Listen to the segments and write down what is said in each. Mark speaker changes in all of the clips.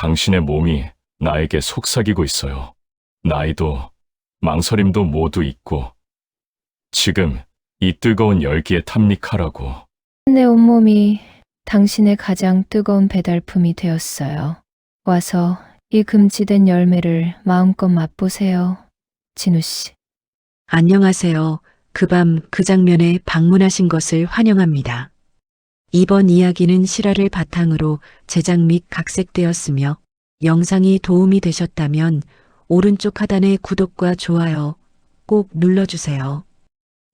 Speaker 1: 당신의 몸이 나에게 속삭이고 있어요. 나이도 망설임도 모두 있고 지금 이 뜨거운 열기에 탐닉하라고.
Speaker 2: 내 온몸이 당신의 가장 뜨거운 배달품이 되었어요. 와서 이 금지된 열매를 마음껏 맛보세요. 진우 씨.
Speaker 3: 안녕하세요. 그 밤 그 장면에 방문하신 것을 환영합니다. 이번 이야기는 실화를 바탕으로 제작 및 각색되었으며 영상이 도움이 되셨다면 오른쪽 하단의 구독과 좋아요 꼭 눌러주세요.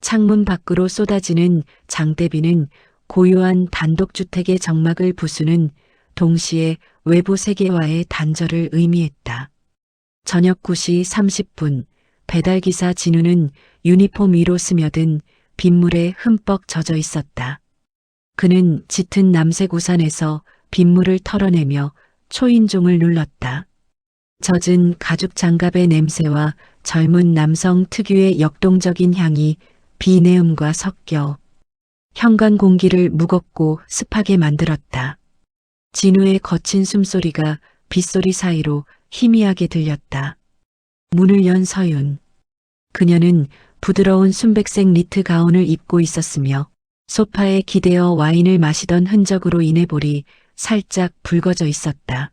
Speaker 3: 창문 밖으로 쏟아지는 장대비는 고요한 단독주택의 정막을 부수는 동시에 외부 세계와의 단절을 의미했다. 저녁 9시 30분 배달기사 진우는 유니폼 위로 스며든 빗물에 흠뻑 젖어 있었다. 그는 짙은 남색 우산에서 빗물을 털어내며 초인종을 눌렀다. 젖은 가죽 장갑의 냄새와 젊은 남성 특유의 역동적인 향이 비내음과 섞여 현관 공기를 무겁고 습하게 만들었다. 진우의 거친 숨소리가 빗소리 사이로 희미하게 들렸다. 문을 연 서윤. 그녀는 부드러운 순백색 니트 가운을 입고 있었으며 소파에 기대어 와인을 마시던 흔적으로 인해 볼이 살짝 붉어져 있었다.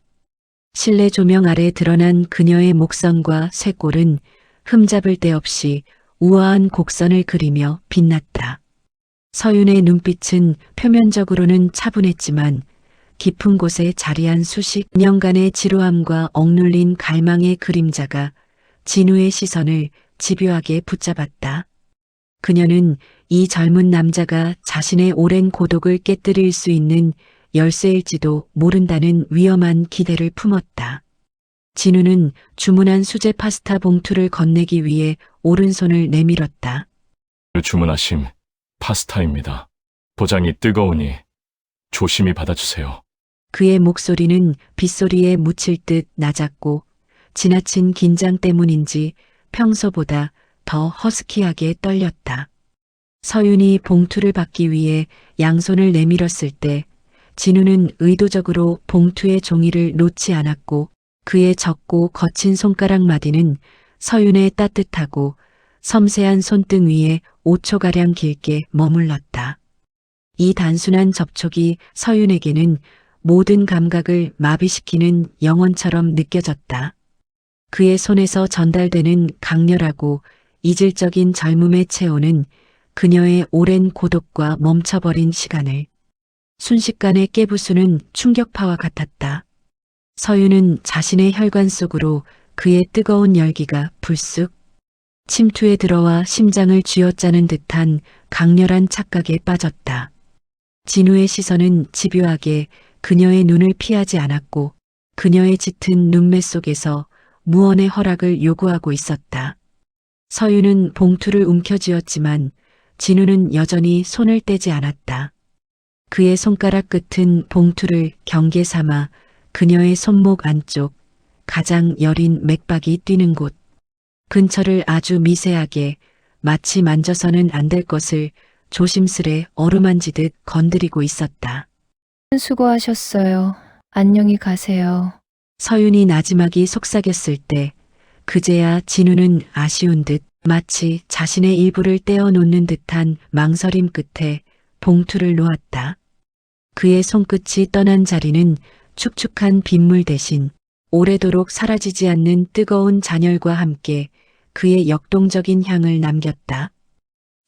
Speaker 3: 실내 조명 아래 드러난 그녀의 목선과 쇄골은 흠잡을 데 없이 우아한 곡선을 그리며 빛났다. 서윤의 눈빛은 표면적으로는 차분했지만 깊은 곳에 자리한 수십 년간의 지루함과 억눌린 갈망의 그림자가 진우의 시선을 집요하게 붙잡았다. 그녀는 이 젊은 남자가 자신의 오랜 고독을 깨뜨릴 수 있는 열쇠일지도 모른다는 위험한 기대를 품었다. 진우는 주문한 수제 파스타 봉투를 건네기 위해 오른손을 내밀었다.
Speaker 1: 주문하신 파스타입니다. 포장이 뜨거우니 조심히 받아주세요.
Speaker 3: 그의 목소리는 빗소리에 묻힐 듯 낮았고 지나친 긴장 때문인지 평소보다 더 허스키하게 떨렸다. 서윤이 봉투를 받기 위해 양손을 내밀었을 때 진우는 의도적으로 봉투의 종이를 놓지 않았고 그의 적고 거친 손가락 마디는 서윤의 따뜻하고 섬세한 손등 위에 5초가량 길게 머물렀다. 이 단순한 접촉이 서윤에게는 모든 감각을 마비시키는 영혼처럼 느껴졌다. 그의 손에서 전달되는 강렬하고 이질적인 젊음의 체온은 그녀의 오랜 고독과 멈춰버린 시간을 순식간에 깨부수는 충격파와 같았다. 서윤은 자신의 혈관 속으로 그의 뜨거운 열기가 불쑥 침투에 들어와 심장을 쥐어짜는 듯한 강렬한 착각에 빠졌다. 진우의 시선은 집요하게 그녀의 눈을 피하지 않았고 그녀의 짙은 눈매 속에서 무언의 허락을 요구하고 있었다. 서윤은 봉투를 움켜쥐었지만 진우는 여전히 손을 떼지 않았다. 그의 손가락 끝은 봉투를 경계 삼아 그녀의 손목 안쪽 가장 여린 맥박이 뛰는 곳 근처를 아주 미세하게 마치 만져서는 안 될 것을 조심스레 어루만지듯 건드리고 있었다.
Speaker 2: 수고하셨어요. 안녕히 가세요.
Speaker 3: 서윤이 나지막이 속삭였을 때 그제야 진우는 아쉬운 듯 마치 자신의 일부를 떼어놓는 듯한 망설임 끝에 봉투를 놓았다. 그의 손끝이 떠난 자리는 축축한 빗물 대신 오래도록 사라지지 않는 뜨거운 잔열과 함께 그의 역동적인 향을 남겼다.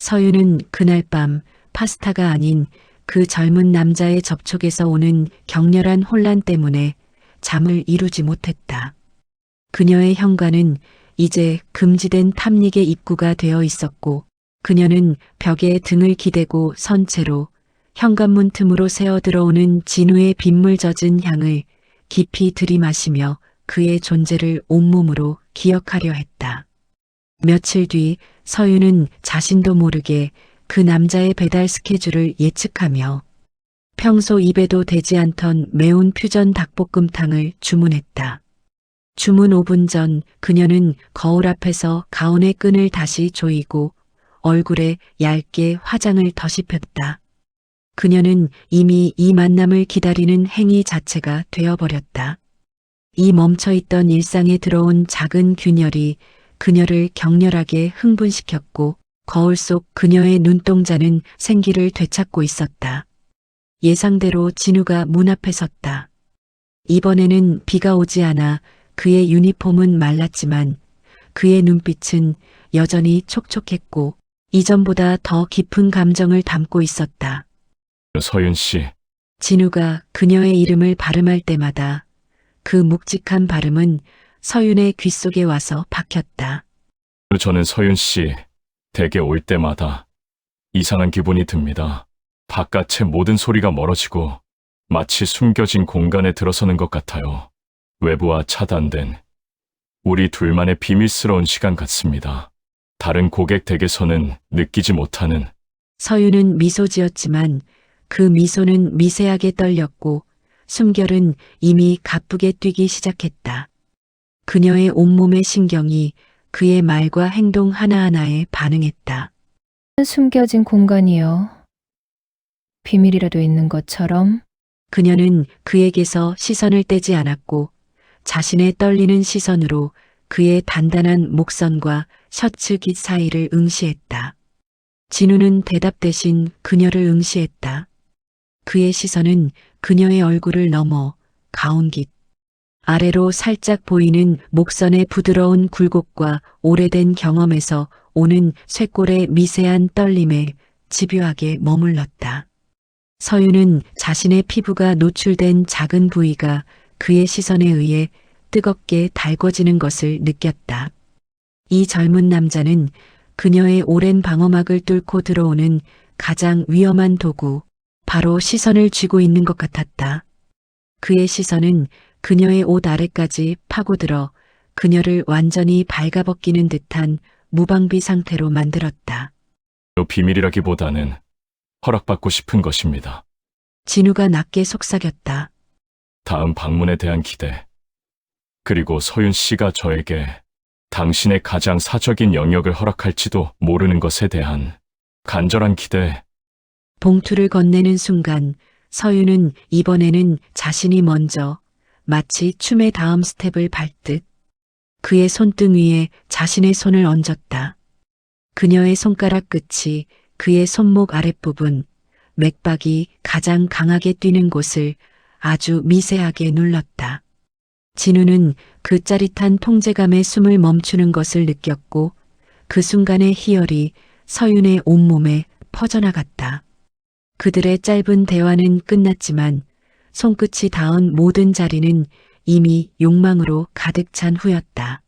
Speaker 3: 서윤은 그날 밤 파스타가 아닌 그 젊은 남자의 접촉에서 오는 격렬한 혼란 때문에 잠을 이루지 못했다. 그녀의 현관은 이제 금지된 탐닉의 입구가 되어 있었고 그녀는 벽에 등을 기대고 선 채로 현관문 틈으로 새어 들어오는 진우의 빗물 젖은 향을 깊이 들이마시며 그의 존재를 온몸으로 기억하려 했다. 며칠 뒤 서윤은 자신도 모르게 그 남자의 배달 스케줄을 예측하며 평소 입에도 대지 않던 매운 퓨전 닭볶음탕을 주문했다. 주문 5분 전 그녀는 거울 앞에서 가운의 끈을 다시 조이고 얼굴에 얇게 화장을 덧입혔다. 그녀는 이미 이 만남을 기다리는 행위 자체가 되어버렸다. 이 멈춰있던 일상에 들어온 작은 균열이 그녀를 격렬하게 흥분시켰고 거울 속 그녀의 눈동자는 생기를 되찾고 있었다. 예상대로 진우가 문 앞에 섰다. 이번에는 비가 오지 않아 그의 유니폼은 말랐지만 그의 눈빛은 여전히 촉촉했고 이전보다 더 깊은 감정을 담고 있었다.
Speaker 1: 서윤 씨,
Speaker 3: 진우가 그녀의 이름을 발음할 때마다 그 묵직한 발음은 서윤의 귓속에 와서 박혔다.
Speaker 1: 저는 서윤 씨 댁에 올 때마다 이상한 기분이 듭니다. 바깥의 모든 소리가 멀어지고 마치 숨겨진 공간에 들어서는 것 같아요. 외부와 차단된 우리 둘만의 비밀스러운 시간 같습니다. 다른 고객 댁에서는 느끼지 못하는
Speaker 3: 서윤은 미소 지었지만 그 미소는 미세하게 떨렸고 숨결은 이미 가쁘게 뛰기 시작했다. 그녀의 온몸의 신경이 그의 말과 행동 하나하나에 반응했다.
Speaker 2: 숨겨진 공간이요. 비밀이라도 있는 것처럼.
Speaker 3: 그녀는 그에게서 시선을 떼지 않았고 자신의 떨리는 시선으로 그의 단단한 목선과 셔츠 깃 사이를 응시했다. 진우는 대답 대신 그녀를 응시했다. 그의 시선은 그녀의 얼굴을 넘어 가운 깃 아래로 살짝 보이는 목선의 부드러운 굴곡과 오래된 경험에서 오는 쇄골의 미세한 떨림에 집요하게 머물렀다. 서윤은 자신의 피부가 노출된 작은 부위가 그의 시선에 의해 뜨겁게 달궈지는 것을 느꼈다. 이 젊은 남자는 그녀의 오랜 방어막을 뚫고 들어오는 가장 위험한 도구, 바로 시선을 쥐고 있는 것 같았다. 그의 시선은 그녀의 옷 아래까지 파고들어 그녀를 완전히 발가벗기는 듯한 무방비 상태로 만들었다.
Speaker 1: 비밀이라기보다는 허락받고 싶은 것입니다.
Speaker 3: 진우가 낮게 속삭였다.
Speaker 1: 다음 방문에 대한 기대. 그리고 서윤 씨가 저에게 당신의 가장 사적인 영역을 허락할지도 모르는 것에 대한 간절한 기대.
Speaker 3: 봉투를 건네는 순간 서윤은 이번에는 자신이 먼저 마치 춤의 다음 스텝을 밟듯 그의 손등 위에 자신의 손을 얹었다. 그녀의 손가락 끝이 그의 손목 아랫부분, 맥박이 가장 강하게 뛰는 곳을 아주 미세하게 눌렀다. 진우는 그 짜릿한 통제감에 숨을 멈추는 것을 느꼈고 그 순간의 희열이 서윤의 온몸에 퍼져나갔다. 그들의 짧은 대화는 끝났지만 손끝이 닿은 모든 자리는 이미 욕망으로 가득 찬 후였다.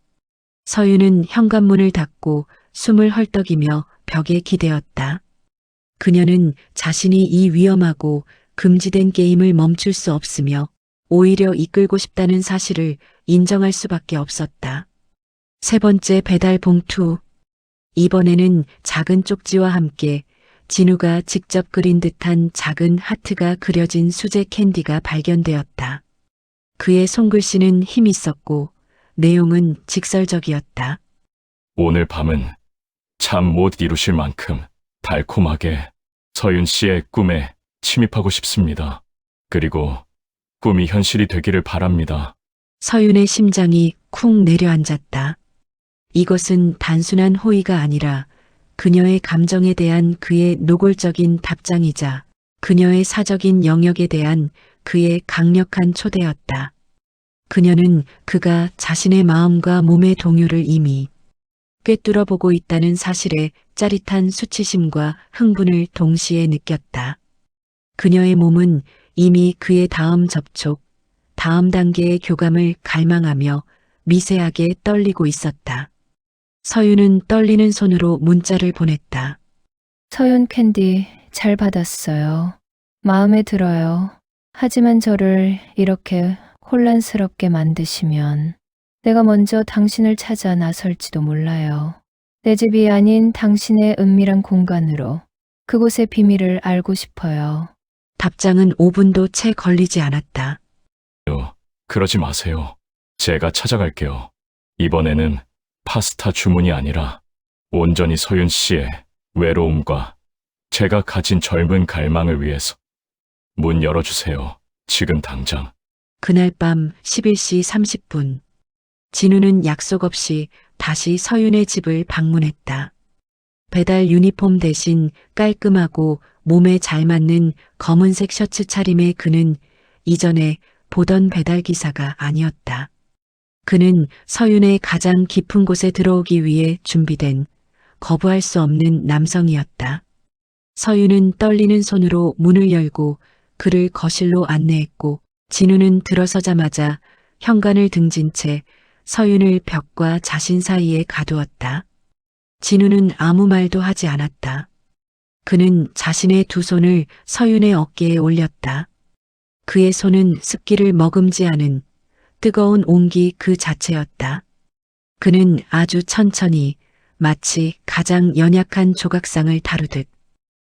Speaker 3: 서윤은 현관문을 닫고 숨을 헐떡이며 벽에 기대었다. 그녀는 자신이 이 위험하고 금지된 게임을 멈출 수 없으며 오히려 이끌고 싶다는 사실을 인정할 수밖에 없었다. 세 번째 배달 봉투. 이번에는 작은 쪽지와 함께 진우가 직접 그린 듯한 작은 하트가 그려진 수제 캔디가 발견되었다. 그의 손글씨는 힘있었고 내용은 직설적이었다.
Speaker 1: 오늘 밤은 잠 못 이루실 만큼 달콤하게 서윤 씨의 꿈에 침입하고 싶습니다. 그리고 꿈이 현실이 되기를 바랍니다.
Speaker 3: 서윤의 심장이 쿵 내려앉았다. 이것은 단순한 호의가 아니라 그녀의 감정에 대한 그의 노골적인 답장이자 그녀의 사적인 영역에 대한 그의 강력한 초대였다. 그녀는 그가 자신의 마음과 몸의 동요를 이미 꿰뚫어 보고 있다는 사실에 짜릿한 수치심과 흥분을 동시에 느꼈다. 그녀의 몸은 이미 그의 다음 접촉, 다음 단계의 교감을 갈망하며 미세하게 떨리고 있었다. 서윤은 떨리는 손으로 문자를 보냈다.
Speaker 2: 서윤 캔디 잘 받았어요. 마음에 들어요. 하지만 저를 이렇게 혼란스럽게 만드시면 내가 먼저 당신을 찾아 나설지도 몰라요. 내 집이 아닌 당신의 은밀한 공간으로 그곳의 비밀을 알고 싶어요.
Speaker 3: 답장은 5분도 채 걸리지 않았다.
Speaker 1: 그러지 마세요. 제가 찾아갈게요. 이번에는 파스타 주문이 아니라 온전히 서윤 씨의 외로움과 제가 가진 젊은 갈망을 위해서 문 열어주세요. 지금 당장.
Speaker 3: 그날 밤 11시 30분. 진우는 약속 없이 다시 서윤의 집을 방문했다. 배달 유니폼 대신 깔끔하고 몸에 잘 맞는 검은색 셔츠 차림의 그는 이전에 보던 배달 기사가 아니었다. 그는 서윤의 가장 깊은 곳에 들어오기 위해 준비된 거부할 수 없는 남성이었다. 서윤은 떨리는 손으로 문을 열고 그를 거실로 안내했고 진우는 들어서자마자 현관을 등진 채 서윤을 벽과 자신 사이에 가두었다. 진우는 아무 말도 하지 않았다. 그는 자신의 두 손을 서윤의 어깨에 올렸다. 그의 손은 습기를 머금지하는 뜨거운 온기 그 자체였다. 그는 아주 천천히 마치 가장 연약한 조각상을 다루듯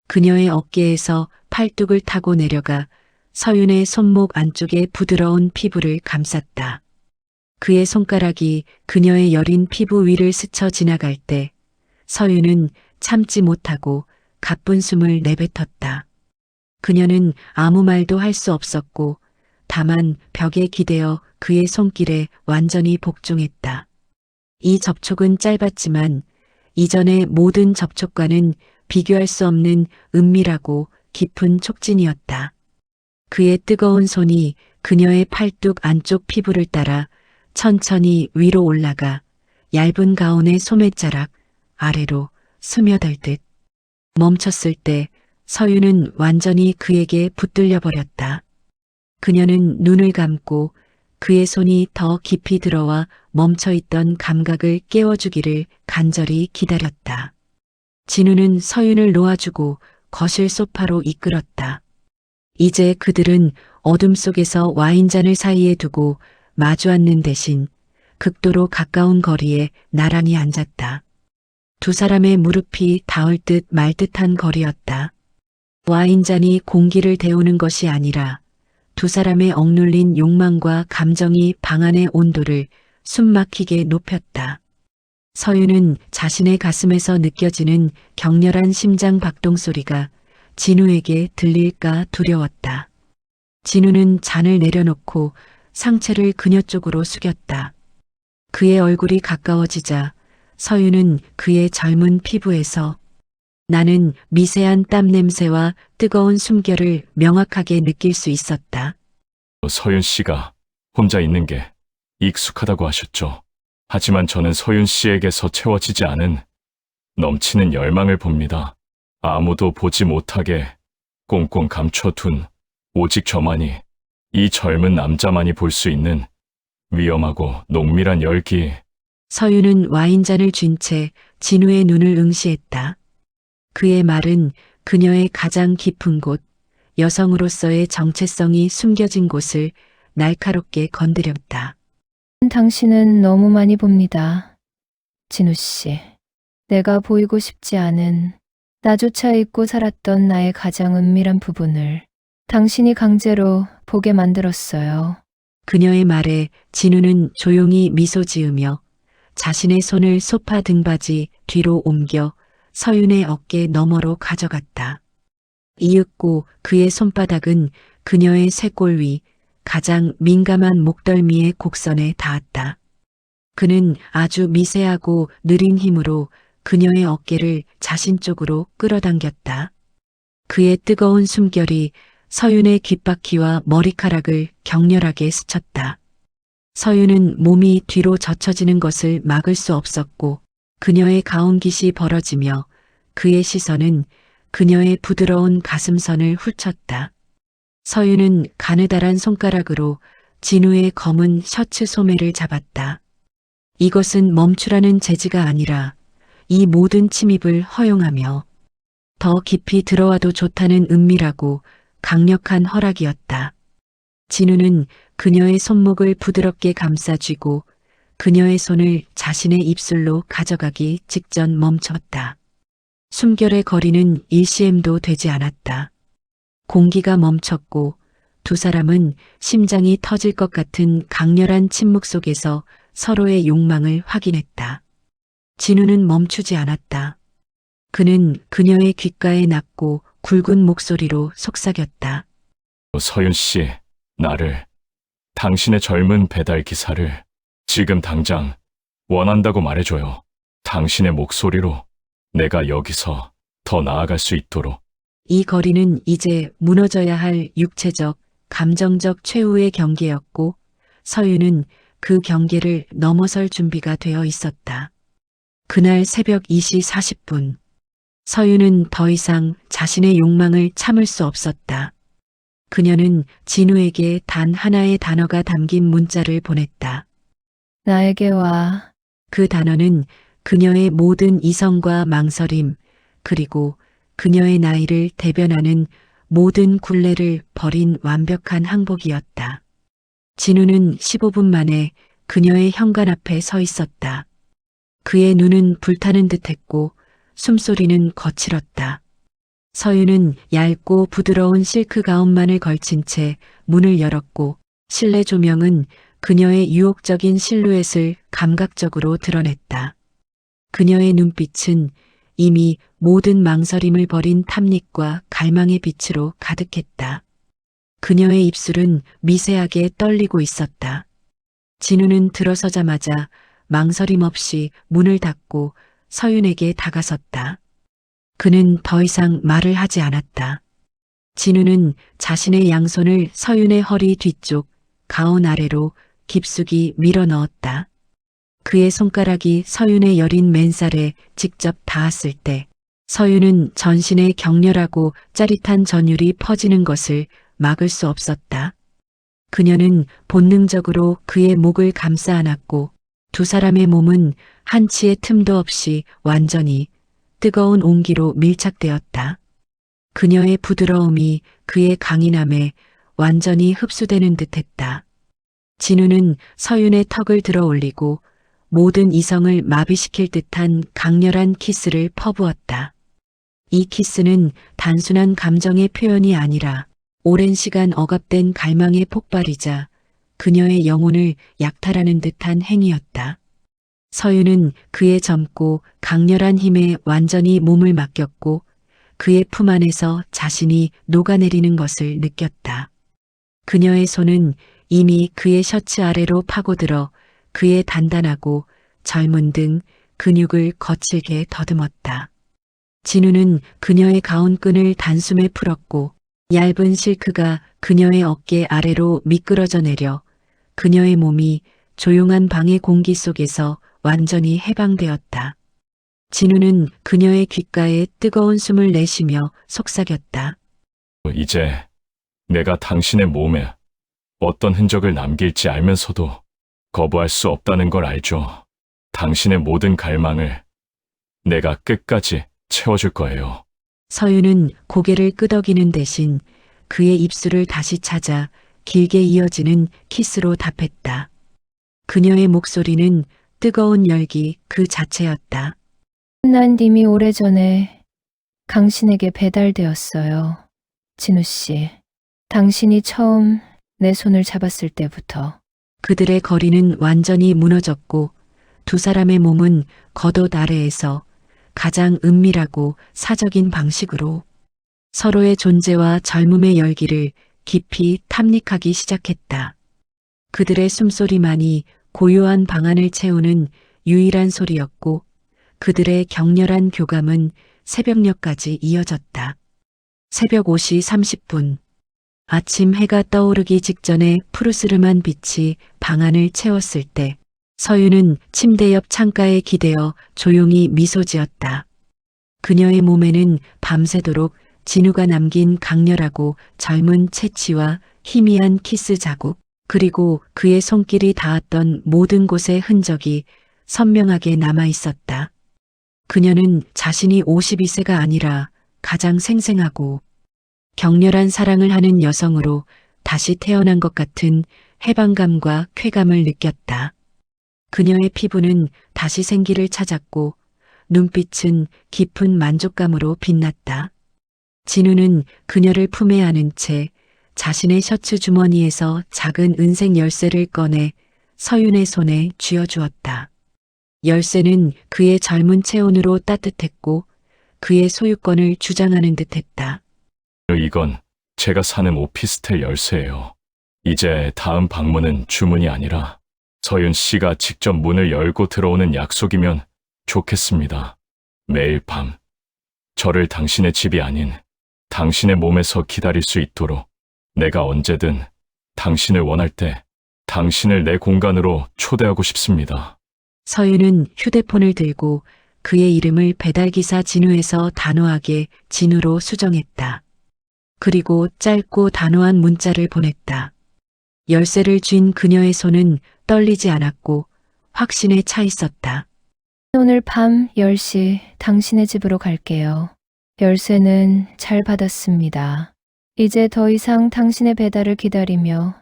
Speaker 3: 그녀의 어깨에서 팔뚝을 타고 내려가 서윤의 손목 안쪽의 부드러운 피부를 감쌌다. 그의 손가락이 그녀의 여린 피부 위를 스쳐 지나갈 때 서윤은 참지 못하고 가쁜 숨을 내뱉었다. 그녀는 아무 말도 할 수 없었고 다만 벽에 기대어 그의 손길에 완전히 복종했다. 이 접촉은 짧았지만 이전의 모든 접촉과는 비교할 수 없는 은밀하고 깊은 촉진이었다. 그의 뜨거운 손이 그녀의 팔뚝 안쪽 피부를 따라 천천히 위로 올라가 얇은 가운의 소매자락 아래로 스며들듯 멈췄을 때 서윤은 완전히 그에게 붙들려 버렸다. 그녀는 눈을 감고 그의 손이 더 깊이 들어와 멈춰있던 감각을 깨워주기를 간절히 기다렸다. 진우는 서윤을 놓아주고 거실 소파로 이끌었다. 이제 그들은 어둠 속에서 와인잔을 사이에 두고 마주 앉는 대신 극도로 가까운 거리에 나란히 앉았다. 두 사람의 무릎이 닿을 듯 말 듯한 거리였다. 와인잔이 공기를 데우는 것이 아니라 두 사람의 억눌린 욕망과 감정이 방 안의 온도를 숨막히게 높였다. 서윤은 자신의 가슴에서 느껴지는 격렬한 심장 박동 소리가 진우에게 들릴까 두려웠다. 진우는 잔을 내려놓고 상체를 그녀 쪽으로 숙였다. 그의 얼굴이 가까워지자 서윤은 그의 젊은 피부에서 나는 미세한 땀 냄새와 뜨거운 숨결을 명확하게 느낄 수 있었다.
Speaker 1: 서윤 씨가 혼자 있는 게 익숙하다고 하셨죠. 하지만 저는 서윤 씨에게서 채워지지 않은 넘치는 열망을 봅니다. 아무도 보지 못하게 꽁꽁 감춰둔 오직 저만이, 이 젊은 남자만이 볼 수 있는 위험하고 농밀한 열기.
Speaker 3: 서윤은 와인잔을 쥔 채 진우의 눈을 응시했다. 그의 말은 그녀의 가장 깊은 곳, 여성으로서의 정체성이 숨겨진 곳을 날카롭게 건드렸다.
Speaker 2: 당신은 너무 많이 봅니다. 진우 씨. 내가 보이고 싶지 않은 나조차 잊고 살았던 나의 가장 은밀한 부분을 당신이 강제로 보게 만들었어요.
Speaker 3: 그녀의 말에 진우는 조용히 미소 지으며 자신의 손을 소파 등받이 뒤로 옮겨 서윤의 어깨 너머로 가져갔다. 이윽고 그의 손바닥은 그녀의 쇄골 위 가장 민감한 목덜미의 곡선에 닿았다. 그는 아주 미세하고 느린 힘으로 그녀의 어깨를 자신 쪽으로 끌어당겼다. 그의 뜨거운 숨결이 서윤의 귓바퀴와 머리카락을 격렬하게 스쳤다. 서윤은 몸이 뒤로 젖혀지는 것을 막을 수 없었고 그녀의 가온깃이 벌어지며 그의 시선은 그녀의 부드러운 가슴선을 훑쳤다. 서윤은 가느다란 손가락으로 진우의 검은 셔츠 소매를 잡았다. 이것은 멈추라는 제지가 아니라 이 모든 침입을 허용하며 더 깊이 들어와도 좋다는 은밀하고 강력한 허락이었다. 진우는 그녀의 손목을 부드럽게 감싸쥐고 그녀의 손을 자신의 입술로 가져가기 직전 멈췄다. 숨결의 거리는 일시엠도 되지 않았다. 공기가 멈췄고 두 사람은 심장이 터질 것 같은 강렬한 침묵 속에서 서로의 욕망을 확인했다. 진우는 멈추지 않았다. 그는 그녀의 귓가에 낮고 굵은 목소리로 속삭였다.
Speaker 1: 서윤 씨, 나를 당신의 젊은 배달 기사를 지금 당장 원한다고 말해줘요. 당신의 목소리로 내가 여기서 더 나아갈 수 있도록.
Speaker 3: 이 거리는 이제 무너져야 할 육체적, 감정적 최후의 경계였고 서윤은 그 경계를 넘어설 준비가 되어 있었다. 그날 새벽 2시 40분. 서윤은 더 이상 자신의 욕망을 참을 수 없었다. 그녀는 진우에게 단 하나의 단어가 담긴 문자를 보냈다.
Speaker 2: 나에게 와.
Speaker 3: 그 단어는 그녀의 모든 이성과 망설임, 그리고 그녀의 나이를 대변하는 모든 굴레를 버린 완벽한 항복이었다. 진우는 15분 만에 그녀의 현관 앞에 서 있었다. 그의 눈은 불타는 듯했고 숨소리는 거칠었다. 서윤은 얇고 부드러운 실크 가운만을 걸친 채 문을 열었고 실내 조명은 그녀의 유혹적인 실루엣을 감각적으로 드러냈다. 그녀의 눈빛은 이미 모든 망설임을 버린 탐닉과 갈망의 빛으로 가득했다. 그녀의 입술은 미세하게 떨리고 있었다. 진우는 들어서자마자 망설임 없이 문을 닫고 서윤에게 다가섰다. 그는 더 이상 말을 하지 않았다. 진우는 자신의 양손을 서윤의 허리 뒤쪽, 가운 아래로 깊숙이 밀어 넣었다. 그의 손가락이 서윤의 여린 맨살에 직접 닿았을 때 서윤은 전신에 격렬하고 짜릿한 전율이 퍼지는 것을 막을 수 없었다. 그녀는 본능적으로 그의 목을 감싸 안았고 두 사람의 몸은 한치의 틈도 없이 완전히 뜨거운 온기로 밀착되었다. 그녀의 부드러움이 그의 강인함에 완전히 흡수되는 듯했다. 진우는 서윤의 턱을 들어 올리고 모든 이성을 마비시킬 듯한 강렬한 키스를 퍼부었다. 이 키스는 단순한 감정의 표현이 아니라 오랜 시간 억압된 갈망의 폭발이자 그녀의 영혼을 약탈하는 듯한 행위였다. 서윤은 그의 젊고 강렬한 힘에 완전히 몸을 맡겼고 그의 품 안에서 자신이 녹아내리는 것을 느꼈다. 그녀의 손은 이미 그의 셔츠 아래로 파고들어 그의 단단하고 젊은 등 근육을 거칠게 더듬었다. 진우는 그녀의 가운끈을 단숨에 풀었고 얇은 실크가 그녀의 어깨 아래로 미끄러져 내려 그녀의 몸이 조용한 방의 공기 속에서 완전히 해방되었다. 진우는 그녀의 귓가에 뜨거운 숨을 내쉬며 속삭였다.
Speaker 1: 이제 내가 당신의 몸에 어떤 흔적을 남길지 알면서도 거부할 수 없다는 걸 알죠. 당신의 모든 갈망을 내가 끝까지 채워줄 거예요.
Speaker 3: 서윤은 고개를 끄덕이는 대신 그의 입술을 다시 찾아 길게 이어지는 키스로 답했다. 그녀의 목소리는 뜨거운 열기 그 자체였다.
Speaker 2: 난 이미 오래전에 당신에게 배달되었어요. 진우 씨. 당신이 처음 내 손을 잡았을 때부터.
Speaker 3: 그들의 거리는 완전히 무너졌고 두 사람의 몸은 겉옷 아래에서 가장 은밀하고 사적인 방식으로 서로의 존재와 젊음의 열기를 깊이 탐닉하기 시작했다. 그들의 숨소리만이 고요한 방안을 채우는 유일한 소리였고 그들의 격렬한 교감은 새벽녘까지 이어졌다. 새벽 5시 30분. 아침 해가 떠오르기 직전에 푸르스름한 빛이 방안을 채웠을 때 서윤은 침대 옆 창가에 기대어 조용히 미소 지었다. 그녀의 몸에는 밤새도록 진우가 남긴 강렬하고 젊은 채취와 희미한 키스 자국, 그리고 그의 손길이 닿았던 모든 곳의 흔적이 선명하게 남아 있었다. 그녀는 자신이 52세가 아니라 가장 생생하고 격렬한 사랑을 하는 여성으로 다시 태어난 것 같은 해방감과 쾌감을 느꼈다. 그녀의 피부는 다시 생기를 찾았고 눈빛은 깊은 만족감으로 빛났다. 진우는 그녀를 품에 안은 채 자신의 셔츠 주머니에서 작은 은색 열쇠를 꺼내 서윤의 손에 쥐어주었다. 열쇠는 그의 젊은 체온으로 따뜻했고 그의 소유권을 주장하는 듯했다.
Speaker 1: 이건 제가 사는 오피스텔 열쇠예요. 이제 다음 방문은 주문이 아니라 서윤 씨가 직접 문을 열고 들어오는 약속이면 좋겠습니다. 매일 밤, 저를 당신의 집이 아닌 당신의 몸에서 기다릴 수 있도록 내가 언제든 당신을 원할 때 당신을 내 공간으로 초대하고 싶습니다.
Speaker 3: 서윤은 휴대폰을 들고 그의 이름을 배달기사 진우에서 단호하게 진우로 수정했다. 그리고 짧고 단호한 문자를 보냈다. 열쇠를 쥔 그녀의 손은 떨리지 않았고 확신에 차 있었다.
Speaker 2: 오늘 밤 10시 당신의 집으로 갈게요. 열쇠는 잘 받았습니다. 이제 더 이상 당신의 배달을 기다리며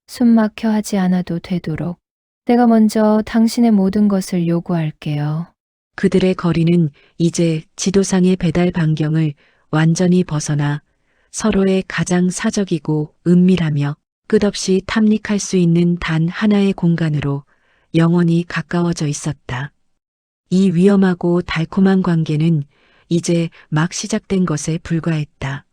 Speaker 2: 숨 막혀 하지 않아도 되도록 내가 먼저 당신의 모든 것을 요구할게요.
Speaker 3: 그들의 거리는 이제 지도상의 배달 반경을 완전히 벗어나 서로의 가장 사적이고 은밀하며 끝없이 탐닉할 수 있는 단 하나의 공간으로 영원히 가까워져 있었다. 이 위험하고 달콤한 관계는 이제 막 시작된 것에 불과했다.